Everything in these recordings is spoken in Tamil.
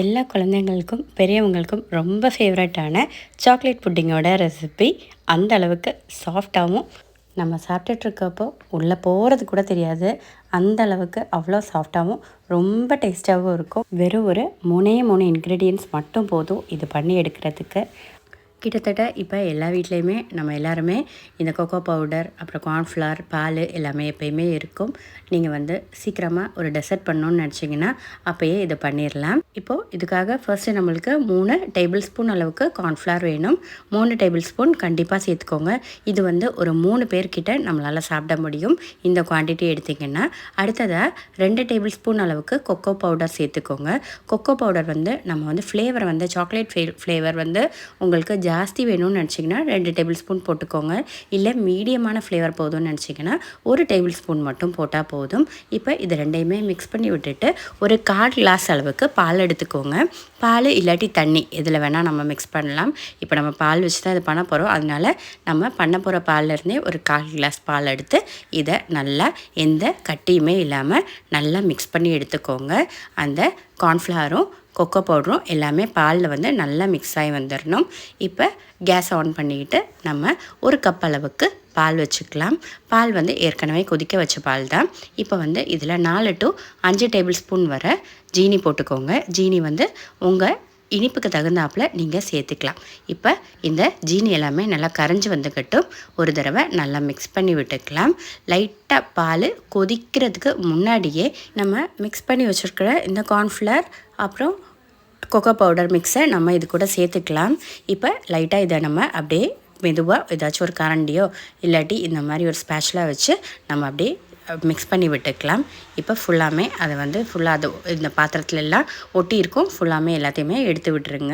எல்லா குழந்தைங்களுக்கும் பெரியவங்களுக்கும் ரொம்ப ஃபேவரட்டான சாக்லேட் புட்டிங்கோட ரெசிபி. அந்த அளவுக்கு சாஃப்டாகவும் நம்ம சாப்பிட்டுட்ருக்கப்போ உள்ளே போகிறது கூட தெரியாது. அந்த அளவுக்கு அவ்வளோ சாஃப்டாகவும் ரொம்ப டேஸ்ட்டாகவும் இருக்கும். வெறும் ஒரு 3 இன்க்ரீடியன்ட்ஸ் மட்டும் போதும் இது பண்ணி எடுக்கிறதுக்கு. கிட்டத்தட்ட இப்போ எல்லா வீட்லேயுமே நம்ம எல்லாருமே இந்த கொக்கோ பவுடர், அப்புறம் கார்ன்ஃப்ளவர், பால் எல்லாமே எப்பயுமே இருக்கும். நீங்கள் வந்து சீக்கிரமாக ஒரு டெசர்ட் பண்ணணுன்னு நினச்சிங்கன்னா அப்போயே இதை பண்ணிடலாம். இப்போது இதுக்காக ஃபர்ஸ்ட்டு நம்மளுக்கு 3 டேபிள் ஸ்பூன் அளவுக்கு கார்ன்ஃப்ளவர் வேணும். 3 டேபிள் ஸ்பூன் கண்டிப்பாக சேர்த்துக்கோங்க. இது வந்து ஒரு 3 பேர்கிட்ட நம்மளால் சாப்பிட முடியும் இந்த குவான்டிட்டி எடுத்திங்கன்னா. அடுத்ததாக 2 டேபிள் ஸ்பூன் அளவுக்கு கொக்கோ பவுடர் சேர்த்துக்கோங்க. கொக்கோ பவுடர் வந்து நம்ம வந்து ஃப்ளேவர் வந்து சாக்லேட் ஃப்ளேவர் வந்து உங்களுக்கு ஜாஸ்தி வேணும்னு நினச்சிங்கன்னா 2 டேபிள் ஸ்பூன் போட்டுக்கோங்க. இல்லை மீடியமான ஃப்ளேவர் போதும்னு நினச்சிங்கன்னா 1 டேபிள் ஸ்பூன் மட்டும் போட்டால் போதும். இப்போ இது ரெண்டையுமே மிக்ஸ் பண்ணி விட்டுட்டு ஒரு 1/4 கிளாஸ் அளவுக்கு பால் எடுத்துக்கோங்க. பால் இல்லாட்டி தண்ணி எதில் வேணால் நம்ம மிக்ஸ் பண்ணலாம். இப்போ நம்ம பால் வச்சு தான் இது பண்ண போகிறோம். அதனால் நம்ம பண்ண போகிற பால்லேருந்தே ஒரு 1/4 கிளாஸ் பால் எடுத்து இதை நல்லா எந்த கட்டியுமே இல்லாமல் நல்லா மிக்ஸ் பண்ணி எடுத்துக்கோங்க. அந்த கார்ன்ஃப்ளவரும் கொக்கோ பவுடரும் எல்லாமே பாலில் வந்து நல்லா மிக்ஸ் ஆகி வந்துடணும். இப்போ கேஸ் ஆன் பண்ணிக்கிட்டு நம்ம ஒரு கப் அளவுக்கு பால் வச்சுக்கலாம். பால் வந்து ஏற்கனவே கொதிக்க வச்ச பால் தான். இப்போ வந்து இதில் 4 to 5 டேபிள் ஸ்பூன் வர ஜீனி போட்டுக்கோங்க. ஜீனி வந்து உங்கள் இனிப்புக்கு தகுந்தாப்பில் நீங்கள் சேர்த்துக்கலாம். இப்போ இந்த ஜீனி எல்லாமே நல்லா கரைஞ்சி வந்துக்கட்டும். ஒரு தடவை நல்லா மிக்ஸ் பண்ணி விட்டுக்கலாம். லைட்டாக பால் கொதிக்கிறதுக்கு முன்னாடியே நம்ம மிக்ஸ் பண்ணி வச்சுருக்கிற இந்த கார்ன்ஃப்ளவர் அப்புறம் கொக்கோ பவுடர் மிக்ஸை நம்ம இது கூட சேர்த்துக்கலாம். இப்போ லைட்டாக இதை நம்ம அப்படியே மெதுவாக ஏதாச்சும் ஒரு கரண்டியோ இல்லாட்டி இந்த மாதிரி ஒரு ஸ்பேச்சுலாக வச்சு நம்ம அப்படியே மிக்ஸ் பண்ணி விட்டுக்கலாம். இப்போ ஃபுல்லாமே அதை வந்து ஃபுல்லாக அது இந்த பாத்திரத்துல எல்லாம் ஒட்டி இருக்கும். ஃபுல்லாமே எல்லாத்தையுமே எடுத்து விட்டுருங்க.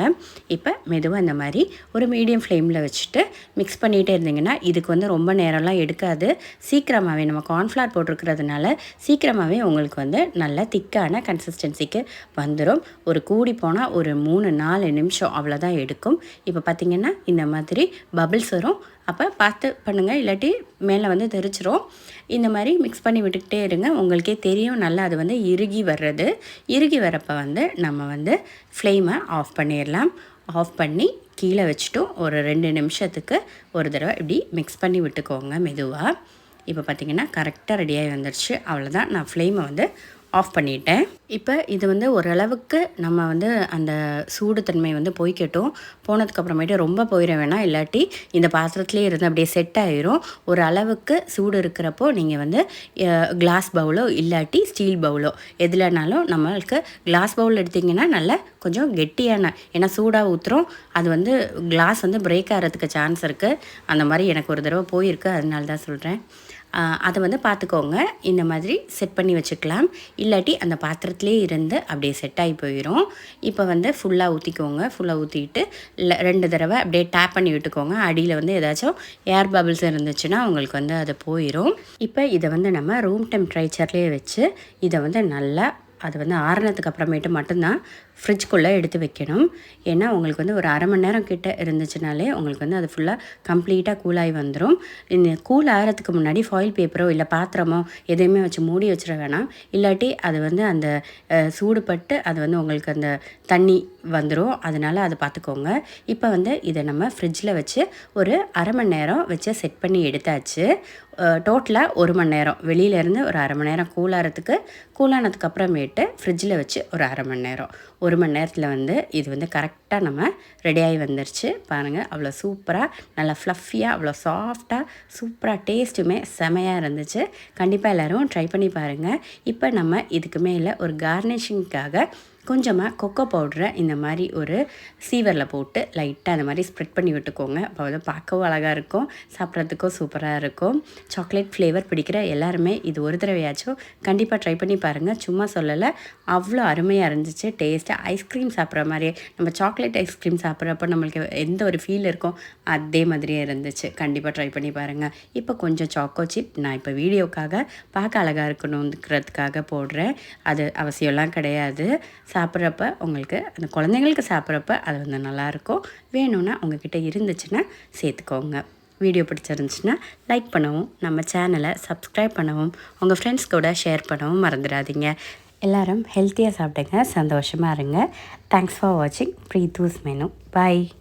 இப்போ மெதுவாக இந்த மாதிரி ஒரு மீடியம் ஃப்ளேமில் வச்சுட்டு மிக்ஸ் பண்ணிகிட்டே இருந்தீங்கன்னா இதுக்கு வந்து ரொம்ப நேரம்லாம் எடுக்காது. சீக்கிரமாகவே நம்ம கார்ன்ஃப்ளவர் போட்டிருக்கிறதுனால சீக்கிரமாகவே உங்களுக்கு வந்து நல்ல திக்கான கன்சிஸ்டன்சிக்கு வந்துடும். ஒரு கூடி போனால் ஒரு 3-4 நிமிஷம் அவ்வளோதான் எடுக்கும். இப்போ பார்த்திங்கன்னா இந்த மாதிரி பபிள்ஸ் வரும். அப்போ பார்த்து பண்ணுங்கள், இல்லாட்டி மேலே வந்து தெரிச்சிரும். இந்த மாதிரி மிக்ஸ் பண்ணி விட்டுக்கிட்டே இருங்க. உங்களுக்கே தெரியும் நல்லா அது வந்து இறுகி வர்றது. இறுகி வரப்போ வந்து நம்ம வந்து ஃப்ளேமை ஆஃப் பண்ணிடலாம். ஆஃப் பண்ணி கீழே வச்சுட்டும் ஒரு 2 நிமிஷத்துக்கு ஒரு தடவை இப்படி மிக்ஸ் பண்ணி விட்டுக்கோங்க மெதுவாக. இப்போ பார்த்திங்கன்னா கரெக்டாக ரெடியாகி வந்துடுச்சு. அவ்வளோதான், நான் ஃப்ளேமை வந்து ஆஃப் பண்ணிட்டேன். இப்போ இது வந்து ஓரளவுக்கு நம்ம வந்து அந்த சூடுத்தன்மை வந்து போய்க்கட்டும். போனதுக்கப்புறமேட்டு ரொம்ப போயிட வேணாம், இல்லாட்டி இந்த பாத்திரத்துலேயே இருந்து அப்படியே செட் ஆகிரும். ஒரு அளவுக்கு சூடு இருக்கிறப்போ நீங்கள் வந்து கிளாஸ் பவுலோ இல்லாட்டி ஸ்டீல் பவுலோ எதுலனாலும், நம்மளுக்கு கிளாஸ் பவுல் எடுத்திங்கன்னா நல்லா கொஞ்சம் கெட்டியான, ஏன்னா சூடாக ஊற்றுறோம், அது வந்து கிளாஸ் வந்து பிரேக் ஆகிறதுக்கு சான்ஸ் இருக்குது. அந்த மாதிரி எனக்கு ஒரு தடவை போயிருக்கு, அதனால தான் சொல்கிறேன். அதை வந்து பார்த்துக்கோங்க. இந்த மாதிரி செட் பண்ணி வச்சுக்கலாம். இல்லாட்டி அந்த பாத்திரத்துலேயே இருந்து அப்படியே செட் ஆகி போயிடும். இப்போ வந்து ஃபுல்லாக ஊற்றிக்கோங்க. ஃபுல்லாக ஊற்றிட்டு 2 தடவை அப்படியே டேப் பண்ணி விட்டுக்கோங்க. அடியில் வந்து ஏதாச்சும் ஏர் பபிள்ஸ் இருந்துச்சுன்னா உங்களுக்கு வந்து அது போயிடும். இப்போ இதை வந்து நம்ம ரூம் டெம்பரேச்சர்லேயே வச்சு இதை வந்து நல்லா அது வந்து ஆறுனதுக்கு அப்புறமேட்டு மட்டும்தான் ஃப்ரிட்ஜ்குள்ளே எடுத்து வைக்கணும். ஏன்னா உங்களுக்கு வந்து ஒரு 1/2 மணி நேரம் கிட்ட இருந்துச்சுனாலே உங்களுக்கு வந்து அது ஃபுல்லாக கம்ப்ளீட்டாக கூலாகி வந்துடும். இந்த கூல் ஆகிறதுக்கு முன்னாடி ஃபாயில் பேப்பரோ இல்லை பாத்திரமோ எதையுமே வச்சு மூடி வச்சிட வேணாம். இல்லாட்டி அது வந்து அந்த சூடுபட்டு அது வந்து உங்களுக்கு அந்த தண்ணி வந்துடும். அதனால் அதை பார்த்துக்கோங்க. இப்போ வந்து இதை நம்ம ஃப்ரிட்ஜில் வச்சு ஒரு 1/2 மணி நேரம் வச்சு செட் பண்ணி எடுத்தாச்சு. டோட்டலாக 1 மணி நேரம், வெளியிலேருந்து ஒரு 1/2 மணி நேரம் கூலானதுக்கு அப்புறமேட்டு ஃப்ரிட்ஜில் வச்சு ஒரு 1/2 மணி நேரம், 1 மணி நேரத்தில் வந்து இது வந்து கரெக்டாக நம்ம ரெடியாகி வந்துருச்சு. பாருங்கள், அவ்வளோ சூப்பராக நல்லா ஃப்ளஃபியாக அவ்வளோ சாஃப்டாக சூப்பராக டேஸ்ட்டுமே செமையாக இருந்துச்சு. கண்டிப்பாக எல்லோரும் ட்ரை பண்ணி பாருங்கள். இப்போ நம்ம இதுக்கு மேலே ஒரு கார்னிஷிங்காக கொஞ்சமாக கொக்கோ பவுடரை இந்த மாதிரி ஒரு சீவரில் போட்டு லைட்டாக அந்த மாதிரி ஸ்ப்ரெட் பண்ணி விட்டுக்கோங்க. அப்போ வந்து பார்க்கவும் அழகாக இருக்கும், சாப்பிட்றதுக்கும் சூப்பராக இருக்கும். சாக்லேட் ஃப்ளேவர் பிடிக்கிற எல்லாருமே இது ஒரு தடவையாச்சும் கண்டிப்பாக ட்ரை பண்ணி பாருங்கள். சும்மா சொல்லலை, அவ்வளோ அருமையாக இருந்துச்சு. டேஸ்ட்டு ஐஸ்கிரீம் சாப்பிட்ற மாதிரியே, நம்ம சாக்லேட் ஐஸ்கிரீம் சாப்பிட்றப்போ நம்மளுக்கு எந்த ஒரு ஃபீல் இருக்கும் அதே மாதிரியே இருந்துச்சு. கண்டிப்பாக ட்ரை பண்ணி பாருங்கள். இப்போ கொஞ்சம் சாக்கோ சிப் நான் இப்போ வீடியோக்காக பார்க்க அழகாக இருக்கணுங்கிறதுக்காக போடுறேன். அது அவசியம்லாம் கிடையாது. சாப்பிட்றப்ப உங்களுக்கு அந்த குழந்தைங்களுக்கு சாப்பிட்றப்ப அது வந்து நல்லாயிருக்கும். வேணும்னா உங்ககிட்ட இருந்துச்சுன்னா சேர்த்துக்கோங்க. வீடியோ பிடிச்சிருந்துச்சுன்னா லைக் பண்ணவும், நம்ம சேனலை சப்ஸ்கிரைப் பண்ணவும், உங்கள் ஃப்ரெண்ட்ஸ் கூட ஷேர் பண்ணவும் மறந்துடாதீங்க. எல்லோரும் ஹெல்த்தியாக சாப்பிடுங்க, சந்தோஷமாக இருங்க. தேங்க்ஸ் ஃபார் வாட்சிங் ப்ரீத்தூஸ் மெனு. பாய்.